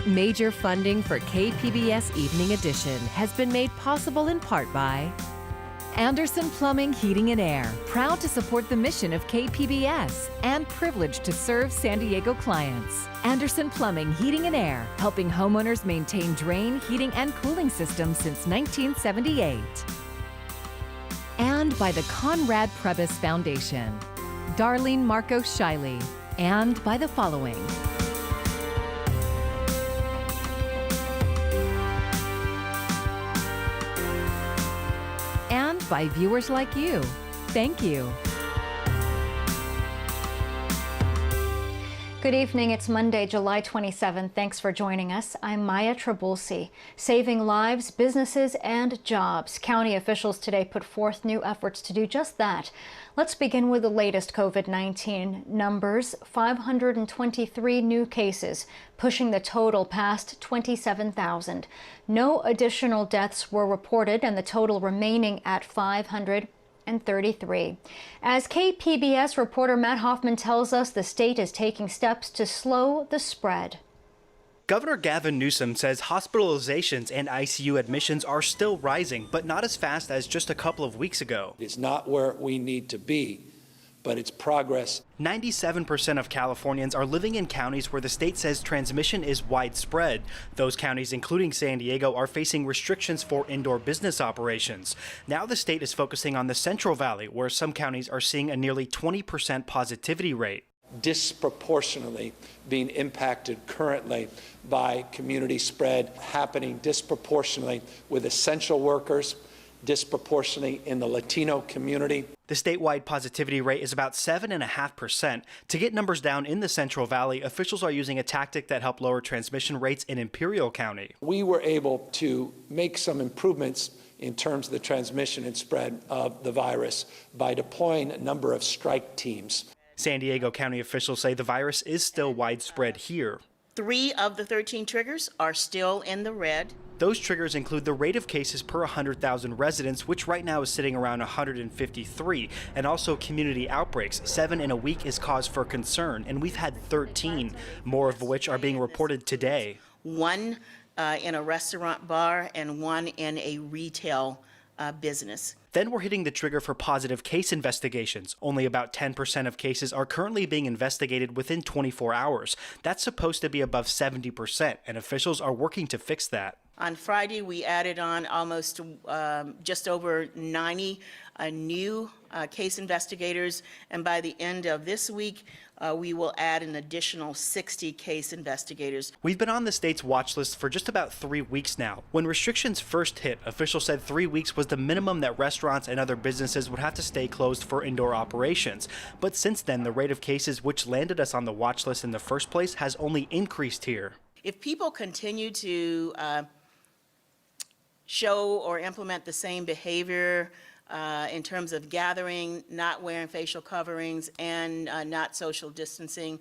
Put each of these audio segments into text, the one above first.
Major funding for KPBS Evening Edition has been made possible in part by Anderson Plumbing, Heating and Air, proud to support the mission of KPBS and privileged to serve San Diego clients. Anderson Plumbing, Heating and Air, helping homeowners maintain drain, heating, and cooling systems since 1978. And by the Conrad Prebys Foundation, Darlene Marco Shiley, and by the following. And by viewers like you. Thank you. Good evening. It's Monday, July 27th. Thanks for joining us. I'm Maya Trabulsi. Saving lives, businesses, and jobs. County officials today put forth new efforts to do just that. Let's begin with the latest COVID-19 numbers. 523 new cases, pushing the total past 27,000. No additional deaths were reported, and the total remaining at 533. As KPBS reporter Matt Hoffman tells us, the state is taking steps to slow the spread. Governor Gavin Newsom says hospitalizations and ICU admissions are still rising, but not as fast as just a couple of weeks ago. It's not where we need to be, but it's progress. 97% of Californians are living in counties where the state says transmission is widespread. Those counties, including San Diego, are facing restrictions for indoor business operations. Now the state is focusing on the Central Valley, where some counties are seeing a nearly 20% positivity rate. Disproportionately being impacted currently by community spread, happening disproportionately with essential workers, disproportionately in the Latino community. The statewide positivity rate is about 7.5%. To get numbers down in the Central Valley, officials are using a tactic that helped lower transmission rates in Imperial County. We were able to make some improvements in terms of the transmission and spread of the virus by deploying a number of strike teams. San Diego County officials say the virus is still widespread here. 3 of the 13 triggers are still in the red. Those triggers include the rate of cases per 100,000 residents, which right now is sitting around 153, and also community outbreaks. 7 in a week is cause for concern, and we've had 13, more of which are being reported today. 1 in a restaurant bar and 1 in a retail business. Then we're hitting the trigger for positive case investigations. Only about 10% of cases are currently being investigated within 24 hours. That's supposed to be above 70%, and officials are working to fix that. On Friday, we added on almost just over 90 new case investigators, and by the end of this week, we will add an additional 60 case investigators. We've been on the state's watch list for just about 3 weeks now. When restrictions first hit, officials said 3 weeks was the minimum that restaurants and other businesses would have to stay closed for indoor operations. But since then, the rate of cases, which landed us on the watch list in the first place, has only increased here. If people continue to show or implement the same behavior in terms of gathering, not wearing facial coverings, and not social distancing,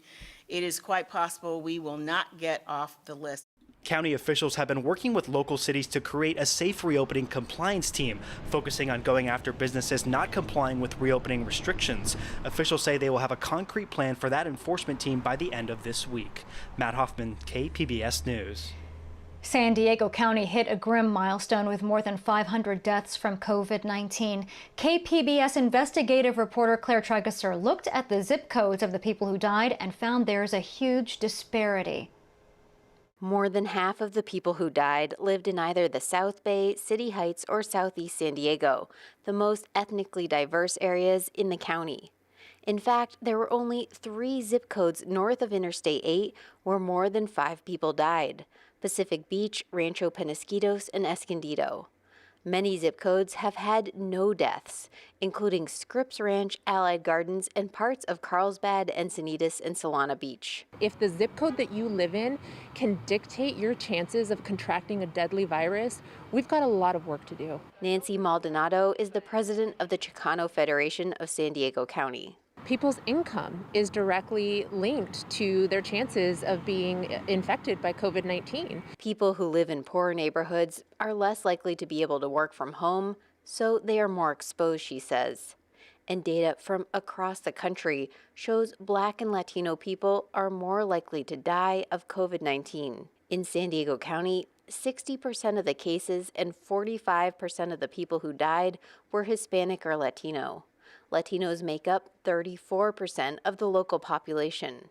it is quite possible we will not get off the list. County officials have been working with local cities to create a safe reopening compliance team, focusing on going after businesses not complying with reopening restrictions. Officials say they will have a concrete plan for that enforcement team by the end of this week. Matt Hoffman, KPBS News. San Diego County hit a grim milestone with more than 500 deaths from COVID-19. KPBS investigative reporter Claire Trageser looked at the zip codes of the people who died and found there's a huge disparity. More than half of the people who died lived in either the South Bay, City Heights, or Southeast San Diego, the most ethnically diverse areas in the county. In fact, there were only 3 zip codes north of Interstate 8 where more than 5 people died: Pacific Beach, Rancho Penasquitos, and Escondido. Many zip codes have had no deaths, including Scripps Ranch, Allied Gardens, and parts of Carlsbad, Encinitas, and Solana Beach. If the zip code that you live in can dictate your chances of contracting a deadly virus, we've got a lot of work to do. Nancy Maldonado is the president of the Chicano Federation of San Diego County. People's income is directly linked to their chances of being infected by COVID-19. People who live in poorer neighborhoods are less likely to be able to work from home, so they are more exposed, she says. And data from across the country shows Black and Latino people are more likely to die of COVID-19. In San Diego County, 60% of the cases and 45% of the people who died were Hispanic or Latino. Latinos make up 34% of the local population.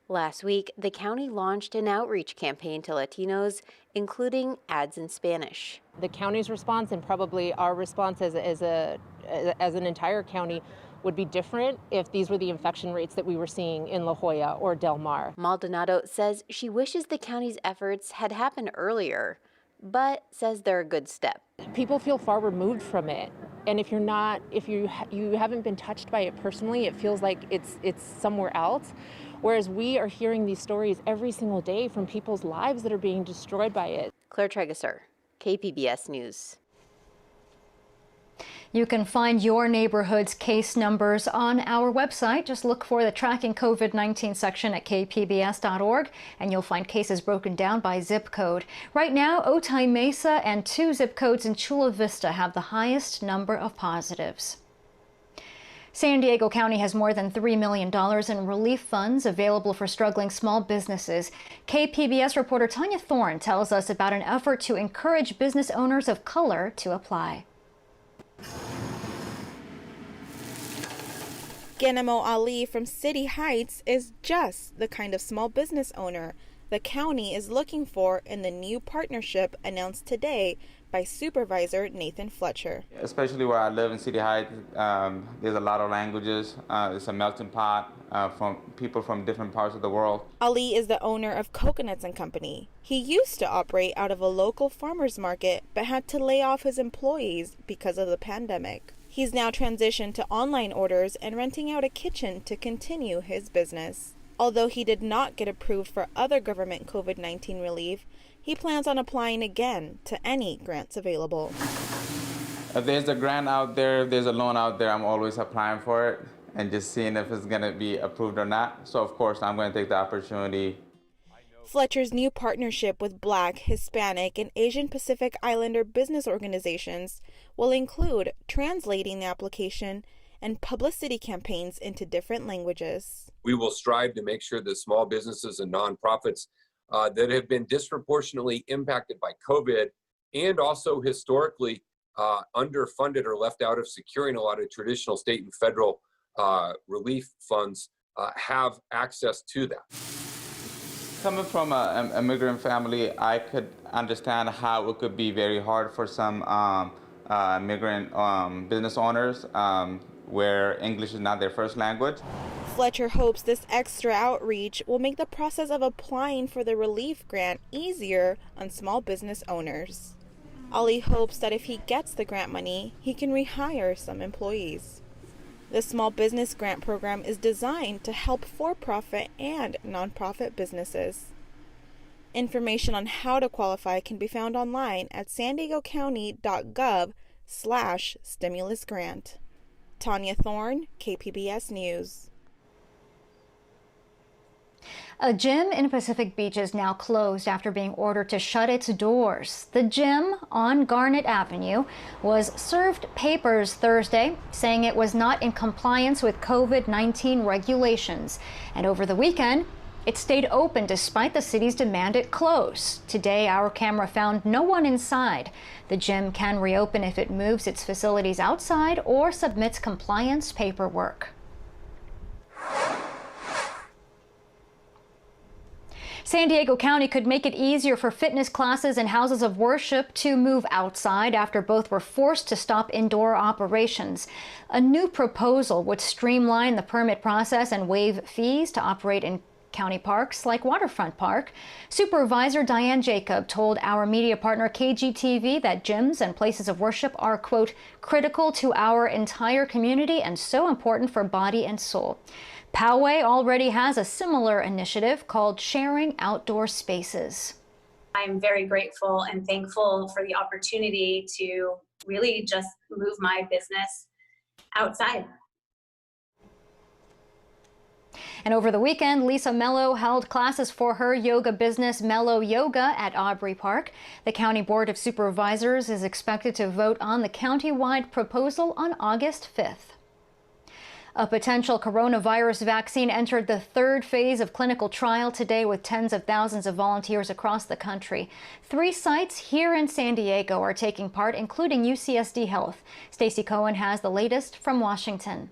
Last week, the county launched an outreach campaign to Latinos, including ads in Spanish. The county's response and probably our response as an entire county would be different if these were the infection rates that we were seeing in La Jolla or Del Mar. Maldonado says she wishes the county's efforts had happened earlier, but says they're a good step. People feel far removed from it. And if you haven't been touched by it personally, it feels like it's somewhere else. Whereas we are hearing these stories every single day from people's lives that are being destroyed by it. Claire Tregesser, KPBS News. You can find your neighborhood's case numbers on our website. Just look for the Tracking COVID-19 section at kpbs.org, and you'll find cases broken down by zip code. Right now, Otay Mesa and 2 zip codes in Chula Vista have the highest number of positives. San Diego County has more than $3 million in relief funds available for struggling small businesses. KPBS reporter Tanya Thorne tells us about an effort to encourage business owners of color to apply. Genemo Ali from City Heights is just the kind of small business owner the county is looking for in the new partnership announced today by Supervisor Nathan Fletcher. Especially where I live in City Heights, there's a lot of languages. It's a melting pot from people from different parts of the world. Ali is the owner of Coconuts and Company. He used to operate out of a local farmer's market, but had to lay off his employees because of the pandemic. He's now transitioned to online orders and renting out a kitchen to continue his business. Although he did not get approved for other government COVID-19 relief, he plans on applying again to any grants available. If there's a grant out there, if there's a loan out there, I'm always applying for it and just seeing if it's going to be approved or not. So, of course, I'm going to take the opportunity. Fletcher's new partnership with Black, Hispanic, and Asian Pacific Islander business organizations will include translating the application and publicity campaigns into different languages. We will strive to make sure that small businesses and nonprofits that have been disproportionately impacted by COVID and also historically underfunded or left out of securing a lot of traditional state and federal relief funds have access to that. Coming from an immigrant family, I could understand how it could be very hard for some immigrant business owners where English is not their first language. Fletcher hopes this extra outreach will make the process of applying for the relief grant easier on small business owners. Ali hopes that if he gets the grant money, he can rehire some employees. The Small Business Grant Program is designed to help for-profit and nonprofit businesses. Information on how to qualify can be found online at sandiegocounty.gov/stimulus grant. Tanya Thorne, KPBS News. A gym in Pacific Beach is now closed after being ordered to shut its doors. The gym on Garnet Avenue was served papers Thursday saying it was not in compliance with COVID-19 regulations. And over the weekend, it stayed open despite the city's demand it close. Today, our camera found no one inside. The gym can reopen if it moves its facilities outside or submits compliance paperwork. San Diego County could make it easier for fitness classes and houses of worship to move outside after both were forced to stop indoor operations. A new proposal would streamline the permit process and waive fees to operate in county parks like Waterfront Park. Supervisor Diane Jacob told our media partner KGTV that gyms and places of worship are, quote, critical to our entire community and so important for body and soul. Poway already has a similar initiative called Sharing Outdoor Spaces. I'm very grateful and thankful for the opportunity to really just move my business outside. And over the weekend, Lisa Mello held classes for her yoga business, Mello Yoga, at Aubrey Park. The County Board of Supervisors is expected to vote on the countywide proposal on August 5th. A potential coronavirus vaccine entered the third phase of clinical trial today with tens of thousands of volunteers across the country. 3 sites here in San Diego are taking part, including UCSD Health. Stacey Cohen has the latest from Washington.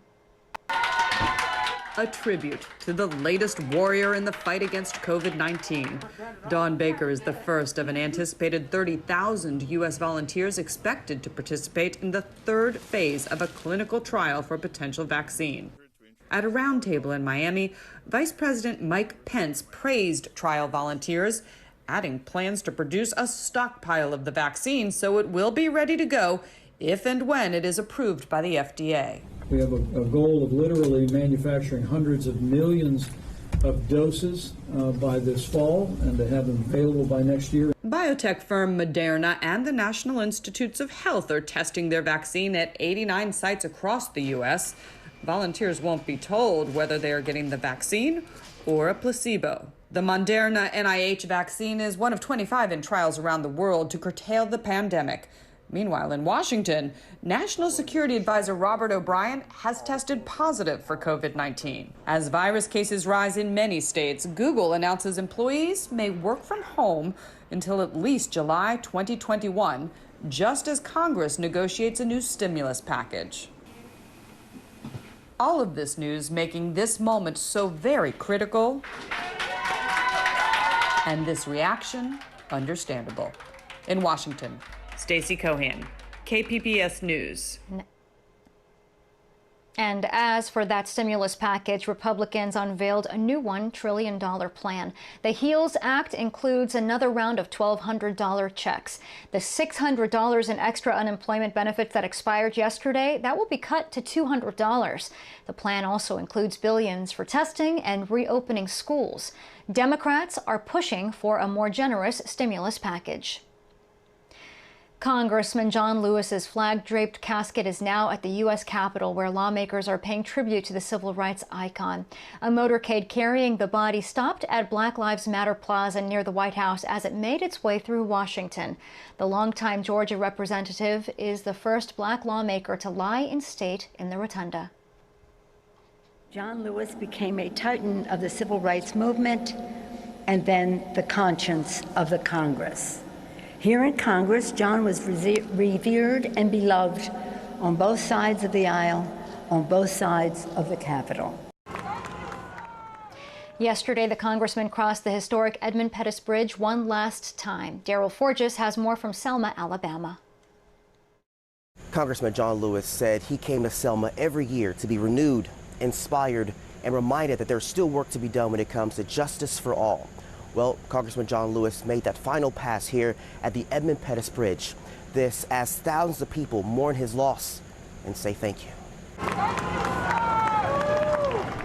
A tribute to the latest warrior in the fight against COVID-19. Dawn Baker is the first of an anticipated 30,000 U.S. volunteers expected to participate in the third phase of a clinical trial for a potential vaccine. At a roundtable in Miami, Vice President Mike Pence praised trial volunteers, adding plans to produce a stockpile of the vaccine so it will be ready to go if and when it is approved by the FDA. We have a goal of literally manufacturing hundreds of millions of doses by this fall and to have them available by next year. Biotech firm Moderna and the National Institutes of Health are testing their vaccine at 89 sites across the U.S. Volunteers won't be told whether they are getting the vaccine or a placebo. The Moderna NIH vaccine is one of 25 in trials around the world to curtail the pandemic. Meanwhile, in Washington, National Security Advisor Robert O'Brien has tested positive for COVID-19. As virus cases rise in many states, Google announces employees may work from home until at least July 2021, just as Congress negotiates a new stimulus package. All of this news making this moment so very critical, and this reaction understandable. In Washington, Stacey Cohen, KPBS News. And as for that stimulus package, Republicans unveiled a new $1 trillion plan. The HEALS Act includes another round of $1,200 checks. The $600 in extra unemployment benefits that expired yesterday, that will be cut to $200. The plan also includes billions for testing and reopening schools. Democrats are pushing for a more generous stimulus package. Congressman John Lewis's flag-draped casket is now at the U.S. Capitol, where lawmakers are paying tribute to the civil rights icon. A motorcade carrying the body stopped at Black Lives Matter Plaza near the White House as it made its way through Washington. The longtime Georgia representative is the first black lawmaker to lie in state in the rotunda. John Lewis became a titan of the civil rights movement and then the conscience of the Congress. Here in Congress, John was revered and beloved on both sides of the aisle, on both sides of the Capitol. Yesterday, the congressman crossed the historic Edmund Pettus Bridge one last time. Daryl Forges has more from Selma, Alabama. Congressman John Lewis said he came to Selma every year to be renewed, inspired, and reminded that there's still work to be done when it comes to justice for all. Well, Congressman John Lewis made that final pass here at the Edmund Pettus Bridge. This as thousands of people mourn his loss and say thank you.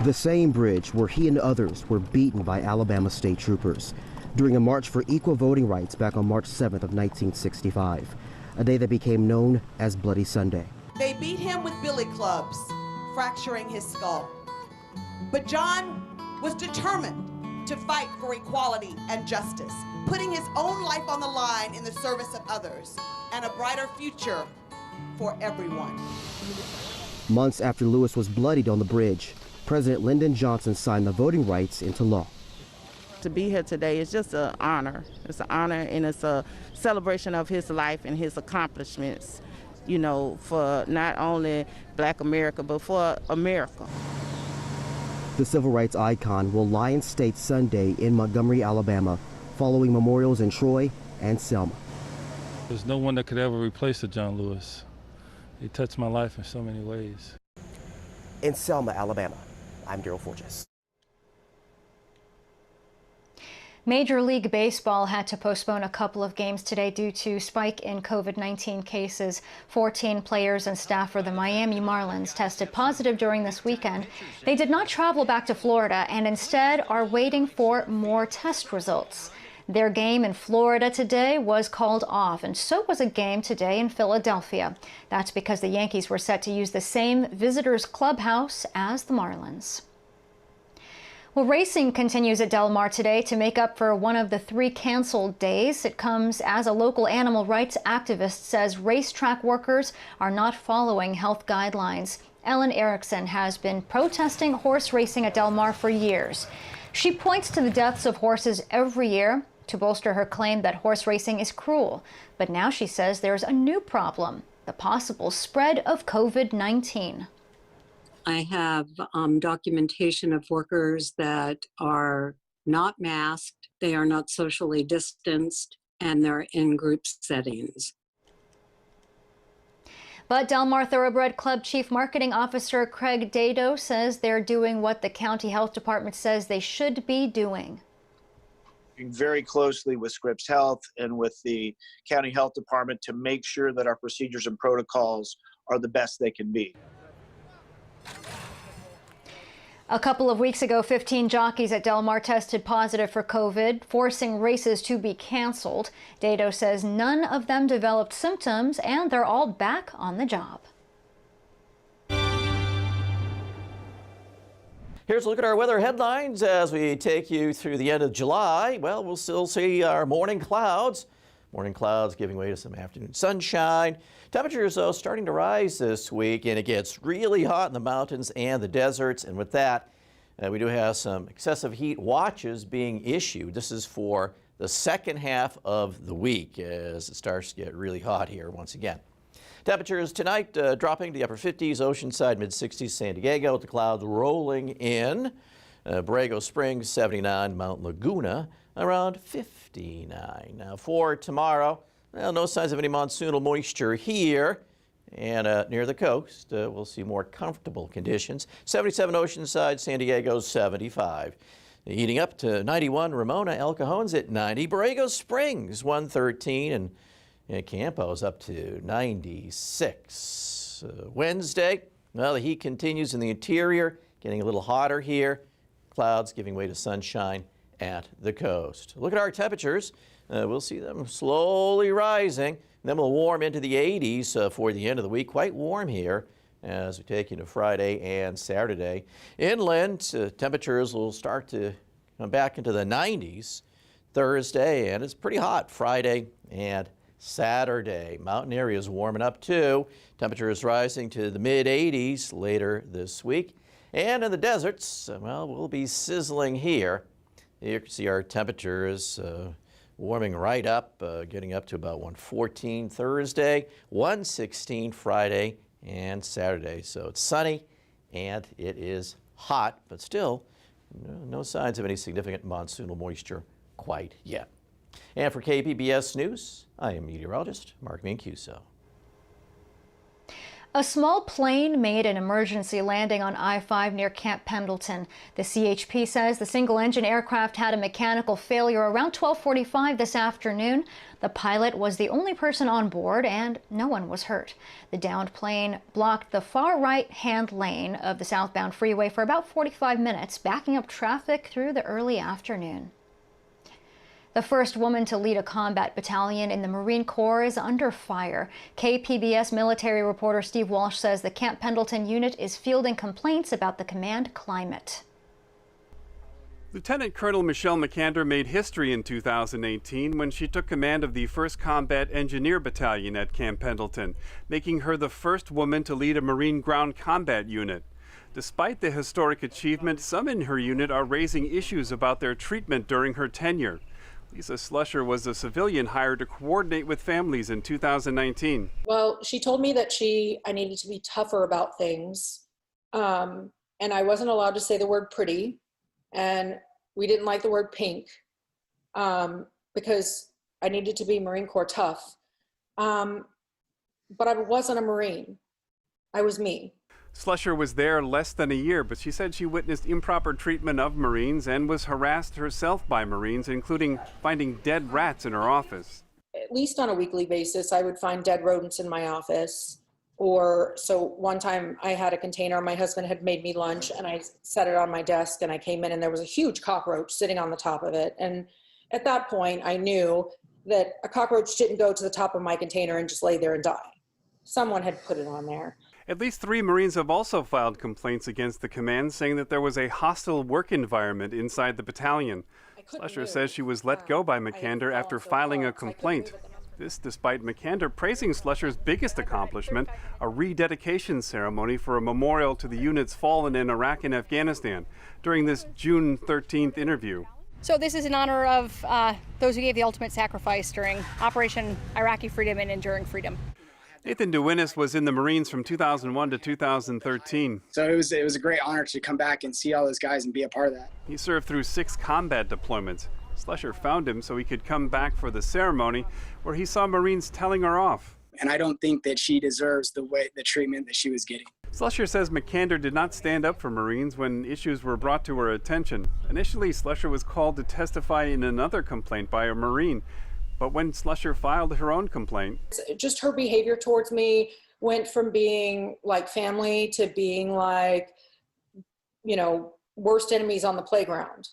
The same bridge where he and others were beaten by Alabama state troopers during a march for equal voting rights back on March 7th of 1965, a day that became known as Bloody Sunday. They beat him with billy clubs, fracturing his skull. But John was determined to fight for equality and justice, putting his own life on the line in the service of others and a brighter future for everyone. Months after Lewis was bloodied on the bridge, President Lyndon Johnson signed the voting rights into law. To be here today is just an honor. It's an honor and it's a celebration of his life and his accomplishments, you know, for not only Black America, but for America. The civil rights icon will lie in state Sunday in Montgomery, Alabama, following memorials in Troy and Selma. There's no one that could ever replace the John Lewis. He touched my life in so many ways. In Selma, Alabama, I'm Daryl Forges. Major League Baseball had to postpone a couple of games today due to spike in COVID-19 cases. 14 players and staff for the Miami Marlins tested positive during this weekend. They did not travel back to Florida and instead are waiting for more test results. Their game in Florida today was called off, and so was a game today in Philadelphia. That's because the Yankees were set to use the same visitors' clubhouse as the Marlins. Well, racing continues at Del Mar today to make up for one of the 3 canceled days. It comes as a local animal rights activist says racetrack workers are not following health guidelines. Ellen Erickson has been protesting horse racing at Del Mar for years. She points to the deaths of horses every year to bolster her claim that horse racing is cruel. But now she says there's a new problem, the possible spread of COVID-19. I have documentation of workers that are not masked, they are not socially distanced, and they're in group settings. But Del Mar Thoroughbred Club Chief Marketing Officer Craig Dado says they're doing what the county health department says they should be doing. Working very closely with Scripps Health and with the county health department to make sure that our procedures and protocols are the best they can be. A couple of weeks ago, 15 jockeys at Del Mar tested positive for COVID, forcing races to be canceled. Dado says none of them developed symptoms and they're all back on the job. Here's a look at our weather headlines as we take you through the end of July. Well, we'll still see our morning clouds. Morning clouds giving way to some afternoon sunshine. Temperatures, though, starting to rise this week, and it gets really hot in the mountains and the deserts. And with that, we do have some excessive heat watches being issued. This is for the second half of the week as it starts to get really hot here once again. Temperatures tonight dropping to the upper 50s, Oceanside mid-60s, San Diego with the clouds rolling in. Borrego Springs 79, Mount Laguna around 59. Now for tomorrow, well, no signs of any monsoonal moisture here. And near the coast, we'll see more comfortable conditions. 77 Oceanside, San Diego 75. Heating up to 91, Ramona, El Cajon's at 90. Borrego Springs 113 and Campo's up to 96. Wednesday, well, the heat continues in the interior, getting a little hotter here. Clouds giving way to sunshine at the coast. Look at our temperatures. We'll see them slowly rising. Then we'll warm into the 80s for the end of the week. Quite warm here as we take into Friday and Saturday. Inland, temperatures will start to come back into the 90s Thursday, and it's pretty hot Friday and Saturday. Mountain areas warming up too. Temperatures rising to the mid-80s later this week. And in the deserts, well, we'll be sizzling here. You can see our temperatures warming right up, getting up to about 114 Thursday, 116 Friday and Saturday. So it's sunny and it is hot, but still no signs of any significant monsoonal moisture quite yet. And for KPBS News, I am meteorologist Mark Mancuso. A small plane made an emergency landing on I-5 near Camp Pendleton. The CHP says the single-engine aircraft had a mechanical failure around 12:45 this afternoon. The pilot was the only person on board and no one was hurt. The downed plane blocked the far right-hand lane of the southbound freeway for about 45 minutes, backing up traffic through the early afternoon. The first woman to lead a combat battalion in the Marine Corps is under fire. KPBS military reporter Steve Walsh says the Camp Pendleton unit is fielding complaints about the command climate. Lieutenant Colonel Michelle McAnder made history in 2018 when she took command of the 1st Combat Engineer Battalion at Camp Pendleton, making her the first woman to lead a Marine ground combat unit. Despite the historic achievement, some in her unit are raising issues about their treatment during her tenure. Lisa Slusher was a civilian hired to coordinate with families in 2019. Well, she told me that I needed to be tougher about things, and I wasn't allowed to say the word pretty, and we didn't like the word pink, because I needed to be Marine Corps tough. But I wasn't a Marine. I was me. Slusher was there less than a year, but she said she witnessed improper treatment of Marines and was harassed herself by Marines, including finding dead rats in her office. At least on a weekly basis, I would find dead rodents in my office. So one time I had a container, my husband had made me lunch, and I set it on my desk, and I came in and there was a huge cockroach sitting on the top of it. And at that point, I knew that a cockroach didn't go to the top of my container and just lay there and die. Someone had put it on there. At least 3 Marines have also filed complaints against the command, saying that there was a hostile work environment inside the battalion. Slusher says she was let go by McAnder after filing a complaint. This despite McAnder praising Slusher's biggest accomplishment, a rededication ceremony for a memorial to the units fallen in Iraq and Afghanistan during this June 13th interview. So this is in honor of those who gave the ultimate sacrifice during Operation Iraqi Freedom and Enduring Freedom. Nathan DeWinnis was in the Marines from 2001 to 2013. So it was a great honor to come back and see all those guys and be a part of that. He served through 6 combat deployments. Slusher found him so he could come back for the ceremony, where he saw Marines telling her off. And I don't think that she deserves the treatment that she was getting. Slusher says McAnder did not stand up for Marines when issues were brought to her attention. Initially, Slusher was called to testify in another complaint by a Marine. But when Slusher filed her own complaint, just her behavior towards me went from being like family to being like, worst enemies on the playground.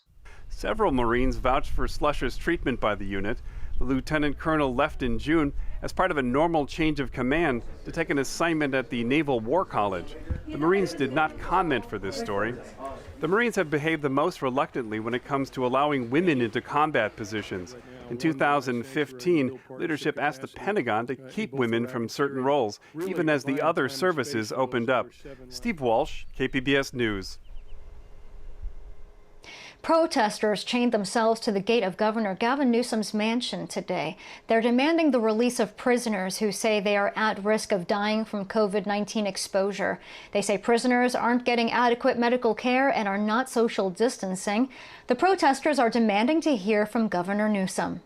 Several Marines vouched for Slusher's treatment by the unit. The lieutenant colonel left in June as part of a normal change of command to take an assignment at the Naval War College. The Marines did not comment for this story. The Marines have behaved the most reluctantly when it comes to allowing women into combat positions. In 2015, leadership asked the Pentagon to keep women from certain roles, even as the other services opened up. Steve Walsh, KPBS News. Protesters chained themselves to the gate of Governor Gavin Newsom's mansion today. They're demanding the release of prisoners who say they are at risk of dying from COVID-19 exposure. They say prisoners aren't getting adequate medical care and are not social distancing. The protesters are demanding to hear from Governor Newsom.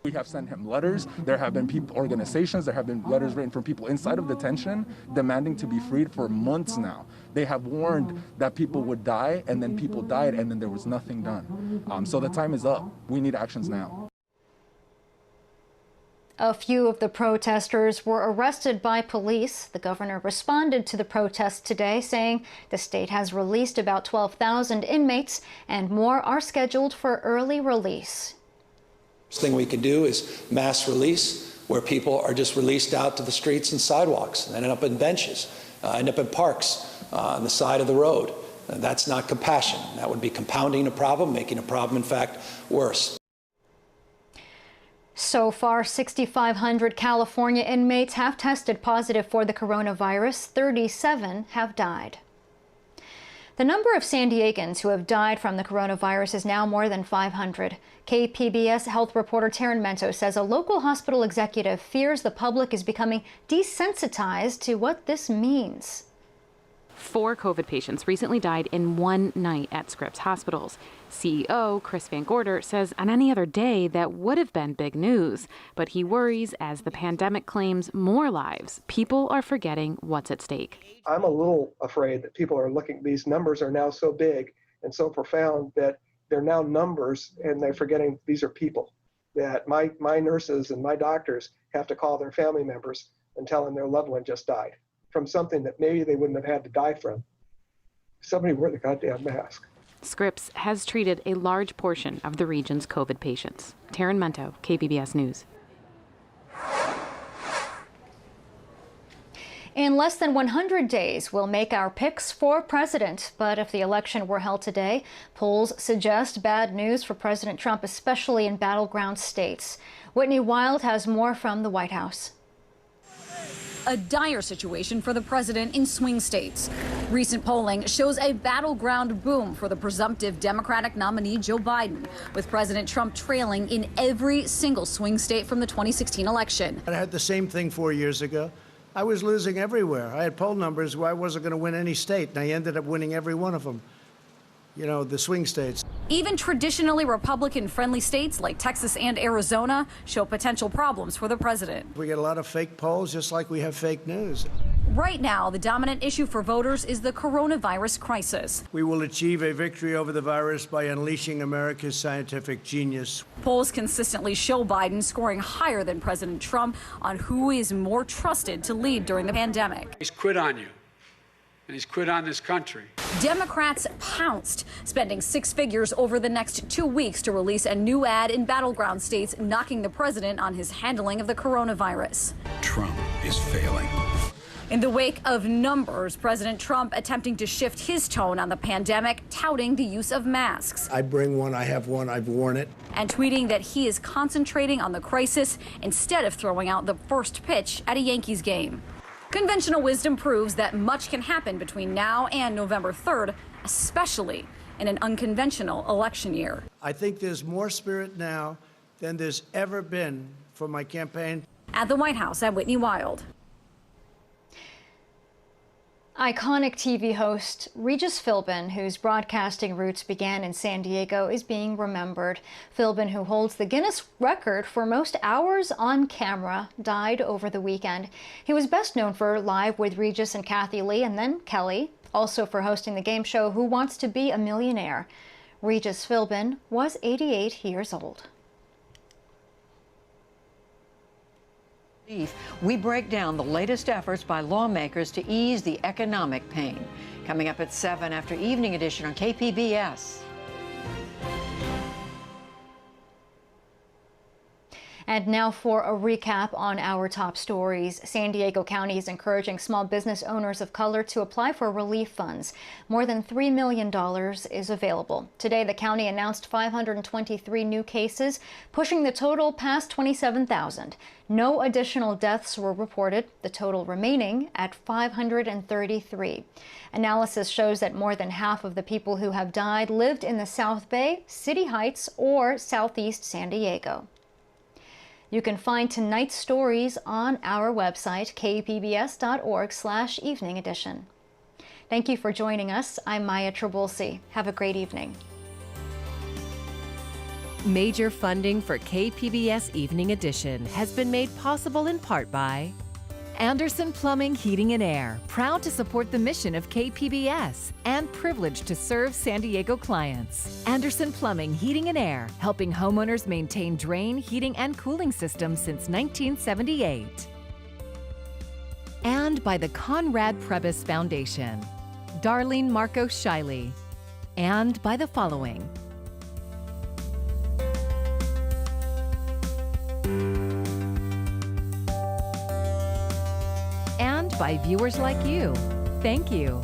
We have sent him letters. There have been organizations, there have been letters written from people inside of detention demanding to be freed for months now. They have warned that people would die, and then people died, and then there was nothing done. So the time is up. We need actions now. A few of the protesters were arrested by police. The governor responded to the protests today, saying the state has released about 12,000 inmates, and more are scheduled for early release. First thing we can do is mass release, where people are just released out to the streets and sidewalks, and end up in benches, end up in parks on the side of the road. And that's not compassion. That would be compounding a problem, making a problem, in fact, worse. So far, 6,500 California inmates have tested positive for the coronavirus. 37 have died. The number of San Diegans who have died from the coronavirus is now more than 500. KPBS health reporter Taryn Mento says a local hospital executive fears the public is becoming desensitized to what this means. 4 COVID patients recently died in one night at Scripps hospitals. CEO Chris Van Gorder says on any other day that would have been big news, but he worries as the pandemic claims more lives, people are forgetting what's at stake. I'm a little afraid that people are looking, these numbers are now so big and so profound that they're now numbers and they're forgetting these are people. That my nurses and my doctors have to call their family members and tell them their loved one just died from something that maybe they wouldn't have had to die from. Somebody wore the goddamn mask. Scripps has treated a large portion of the region's COVID patients. Taryn Mento, KPBS News. In less than 100 days, we'll make our picks for president. But if the election were held today, polls suggest bad news for President Trump, especially in battleground states. Whitney Wild has more from the White House. A dire situation for the president in swing states. Recent polling shows a battleground boom for the presumptive Democratic nominee Joe Biden, with President Trump trailing in every single swing state from the 2016 election. I had the same thing 4 years ago. I was losing everywhere. I had poll numbers where I wasn't going to win any state, and I ended up winning every one of them. You know, the swing states. Even traditionally Republican-friendly states like Texas and Arizona show potential problems for the president. We get a lot of fake polls, just like we have fake news. Right now, the dominant issue for voters is the coronavirus crisis. We will achieve a victory over the virus by unleashing America's scientific genius. Polls consistently show Biden scoring higher than President Trump on who is more trusted to lead during the pandemic. He's quit on you, and he's quit on this country. Democrats pounced, spending 6 figures over the next 2 weeks to release a new ad in battleground states, knocking the president on his handling of the coronavirus. Trump is failing. In the wake of numbers, President Trump attempting to shift his tone on the pandemic, touting the use of masks. I bring one, I have one, I've worn it. And tweeting that he is concentrating on the crisis instead of throwing out the first pitch at a Yankees game. Conventional wisdom proves that much can happen between now and November 3rd, especially in an unconventional election year. I think there's more spirit now than there's ever been for my campaign. At the White House, I'm Whitney Wild. Iconic TV host Regis Philbin, whose broadcasting roots began in San Diego, is being remembered. Philbin, who holds the Guinness record for most hours on camera, died over the weekend. He was best known for Live with Regis and Kathy Lee, and then Kelly, also for hosting the game show Who Wants to Be a Millionaire. Regis Philbin was 88 years old. We break down the latest efforts by lawmakers to ease the economic pain. Coming up at 7 after Evening Edition on KPBS. And now for a recap on our top stories. San Diego County is encouraging small business owners of color to apply for relief funds. More than $3 million is available. Today, the county announced 523 new cases, pushing the total past 27,000. No additional deaths were reported, the total remaining at 533. Analysis shows that more than half of the people who have died lived in the South Bay, City Heights, or Southeast San Diego. You can find tonight's stories on our website, kpbs.org/evening edition. Thank you for joining us. I'm Maya Trabulsi. Have a great evening. Major funding for KPBS Evening Edition has been made possible in part by Anderson Plumbing, Heating and Air, proud to support the mission of KPBS and privileged to serve San Diego clients. Anderson Plumbing, Heating and Air, helping homeowners maintain drain, heating, and cooling systems since 1978. And by the Conrad Prebys Foundation, Darlene Marco Shiley, and by the following. And by viewers like you. Thank you.